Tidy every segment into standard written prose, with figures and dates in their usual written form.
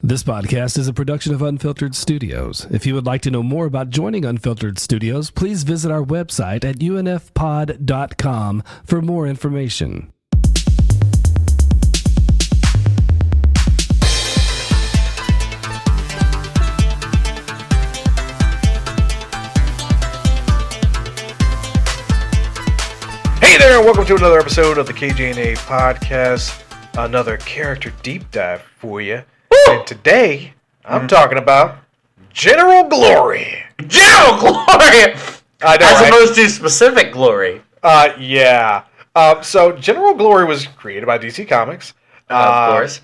This podcast is a production of Unfiltered Studios. If you would like to know more about joining Unfiltered Studios, please visit our website at unfpod.com for more information. Hey there, and welcome to another episode of the KJNA podcast. Another character deep dive for you. And today, I'm talking about General Glory. General Glory! I know, as opposed to specific glory. Yeah. So General Glory was created by DC Comics. Of course.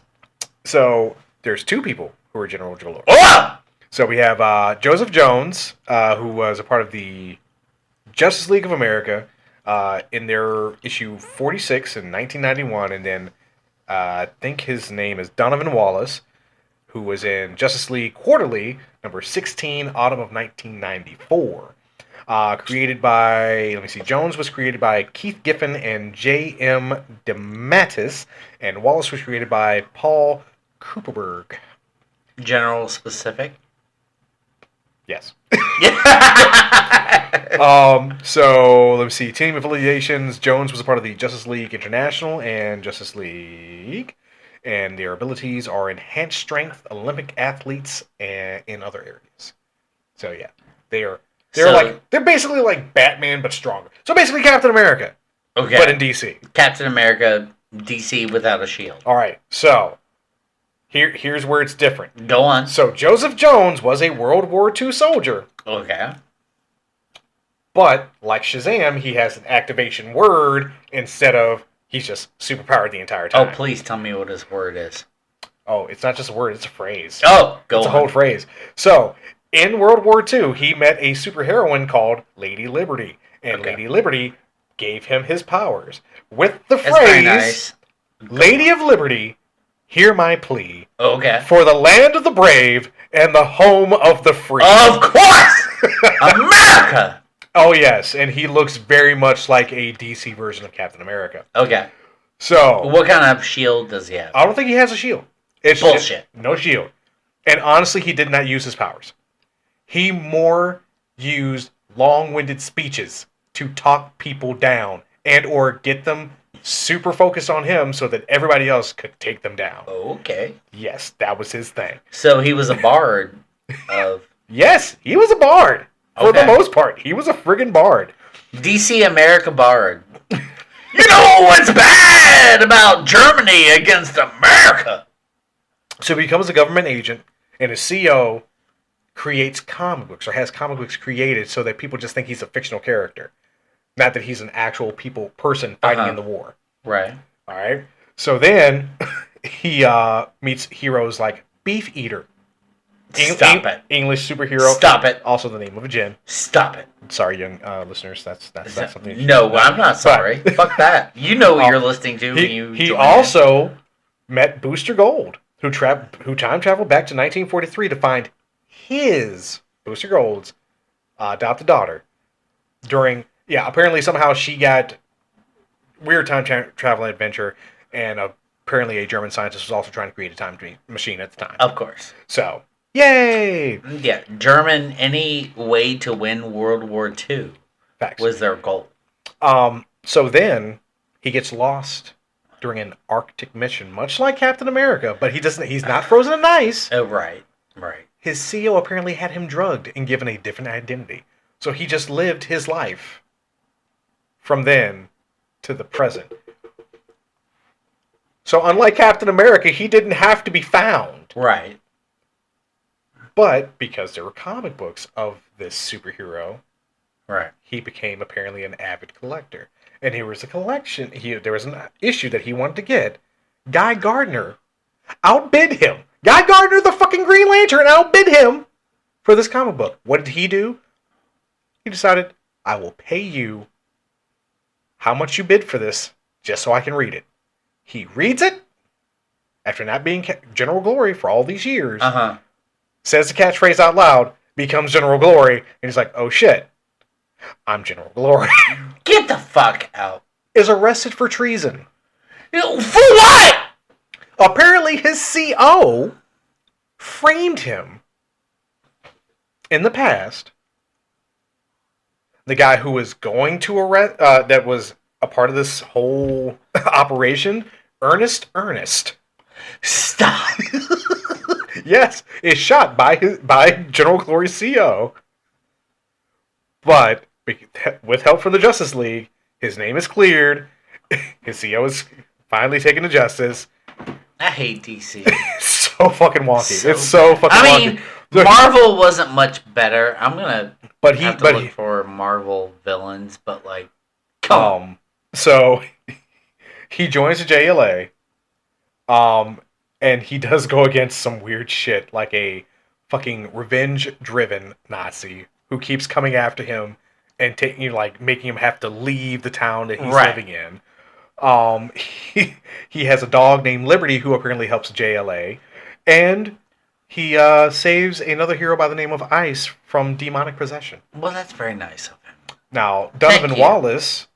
So there's two people who are General Glory. Oh! So we have Joseph Jones, who was a part of the Justice League of America in their issue 46 in 1991, and then I think his name is Donovan Wallace, who was in Justice League Quarterly, number 16, autumn of 1994. Created by, Jones was created by Keith Giffen and J.M. DeMatteis, and Wallace was created by Paul Kupperberg. General specific? Yes. So, team affiliations. Jones was a part of the Justice League International and Justice League, and their abilities are enhanced strength, Olympic athletes, and in other areas. So yeah, they're basically like Batman but stronger. So basically Captain America, okay, but in DC. Captain America, DC without a shield. All right, so here's where it's different. Go on. So Joseph Jones was a World War II soldier. Okay. But like Shazam, he has an activation word instead of he's just superpowered the entire time. Oh, please tell me what his word is. Oh, it's not just a word, it's a phrase. Oh, go on. It's a whole phrase. So, in World War II, he met a superheroine called Lady Liberty. And Okay. Lady Liberty gave him his powers. With the That's very phrase, nice. Lady of Liberty, hear my plea. Okay. For the land of the brave and the home of the free. Of course! America! Oh, yes. And he looks very much like a DC version of Captain America. Okay. So, What kind of shield does he have? I don't think he has a shield. It's Bullshit. No shield. And honestly, he did not use his powers. He more used long-winded speeches to talk people down and or get them super focused on him so that everybody else could take them down. Okay. Yes, that was his thing. So he was a bard of... Yes, he was a bard. For Okay. the most part, he was a friggin' bard. DC America bard. You know what's bad about Germany against America? So he becomes a government agent, and his CO creates comic books, or has comic books created so that people just think he's a fictional character. Not that he's an actual person fighting in the war. Right. All right? So then, he meets heroes like Beef Eater. Stop it. English superhero. Stop it. Also the name of a gin. Stop it. Sorry, young listeners. That's something you should No, know. I'm not sorry. Fuck that. You know what you're listening to when you He join also met Booster Gold, who time traveled back to 1943 to find his, Booster Gold's, adopted daughter. Apparently somehow she got weird time travel adventure, and apparently a German scientist was also trying to create a time machine at the time. Of course. So, yay! Yeah, German, any way to win World War II Facts. was their goal. So then he gets lost during an Arctic mission, much like Captain America, but he's not frozen in ice. Oh, right. His CEO apparently had him drugged and given a different identity. So he just lived his life from then to the present. So unlike Captain America, he didn't have to be found. Right. But because there were comic books of this superhero, Right. he became apparently an avid collector. And here was a collection. There was an issue that he wanted to get. Guy Gardner outbid him. Guy Gardner, the fucking Green Lantern, outbid him for this comic book. What did he do? He decided, I will pay you how much you bid for this, just so I can read it. He reads it, after not being General Glory for all these years, says the catchphrase out loud, becomes General Glory, and he's like, oh shit, I'm General Glory. Get the fuck out. Is arrested for treason. For what? Apparently his CO framed him in the past. The guy who was going to arrest, that was a part of this whole operation, Ernest. Stop. Yes, is shot by General Glory's CO. But with help from the Justice League, his name is cleared. His CO is finally taken to justice. I hate DC. It's so fucking wonky. It's so fucking wonky. I mean, Marvel wasn't much better. I'm gonna have to look for Marvel villains, but like, come on. So he joins the JLA, and he does go against some weird shit, like a fucking revenge-driven Nazi who keeps coming after him and making him have to leave the town that he's living in. He has a dog named Liberty who apparently helps JLA, and he saves another hero by the name of Ice from demonic possession. Well, that's very nice of him. Now, Donovan Wallace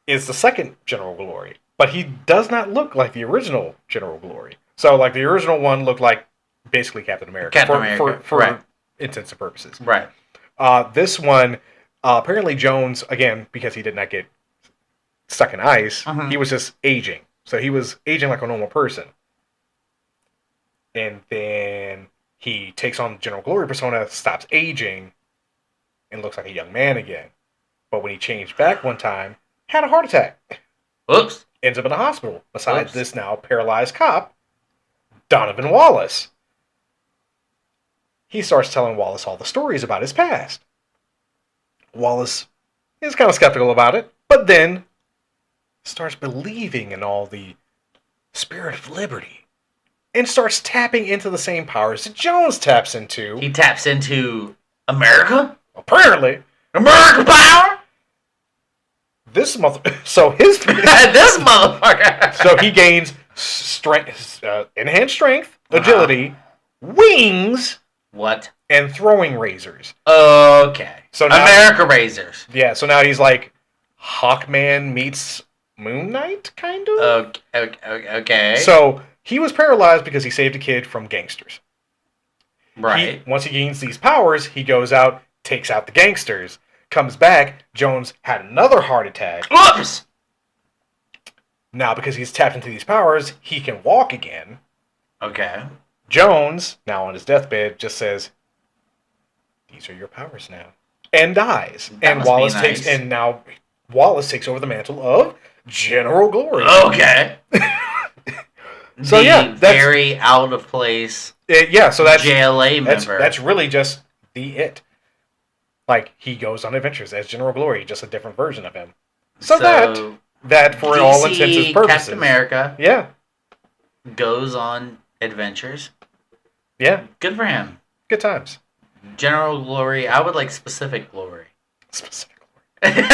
is the second General Glory, but he does not look like the original General Glory. So, like, the original one looked like basically Captain America. For intents and purposes. Right. This one, apparently Jones, again, because he did not get stuck in ice, he was just aging. So he was aging like a normal person. And then he takes on General Glory persona, stops aging, and looks like a young man again. But when he changed back one time, had a heart attack. Oops. Ends up in the hospital. Besides this now paralyzed cop, Donovan Wallace. He starts telling Wallace all the stories about his past. Wallace is kind of skeptical about it, but then starts believing in all the spirit of liberty and starts tapping into the same powers that Jones taps into. He taps into America? Apparently. America power? This motherfucker. So he gains strength, enhanced strength, agility, wings. What? And throwing razors. Okay. So now, America razors. Yeah, so now he's like Hawkman meets Moon Knight, kind of? Okay. So he was paralyzed because he saved a kid from gangsters. Right. Once he gains these powers, he goes out, takes out the gangsters, comes back. Jones had another heart attack. Oops! Now, because he's tapped into these powers, he can walk again. Okay. Jones, now on his deathbed, just says, "These are your powers now," and dies. And Wallace takes over the mantle of General Glory. Okay. So that's very out of place. So that's JLA member. That's really just the it. Like, he goes on adventures as General Glory, just a different version of him. So that for DC, all intents and purposes, Captain America. Yeah. Goes on adventures. Yeah. Good for him. Good times. General Glory. I would like specific glory. Specific glory.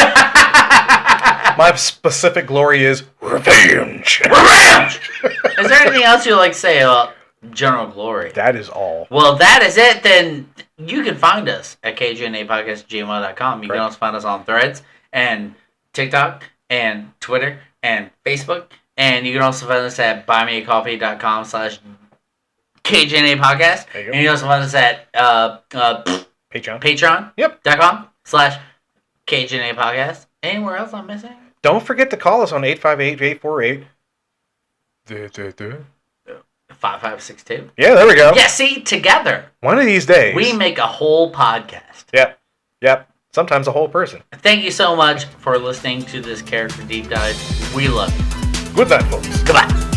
My specific glory is revenge. Revenge! Is there anything else you'd like to say about General Glory? That is all. Well, that is it. Then you can find us at kjandapodcast@gmail.com. You can also find us on Threads and TikTok and Twitter and Facebook. And you can also find us at buymeacoffee.com/KJNApodcast. And you can also find us at Patreon. Yep. .com/KJNApodcast. Anywhere else I'm missing? Don't forget to call us on 858-848. 5562. Yeah, there we go. Yeah, see, together. One of these days. We make a whole podcast. Yep. Sometimes a whole person. Thank you so much for listening to this character deep dive. We love you. Good night, folks. Goodbye.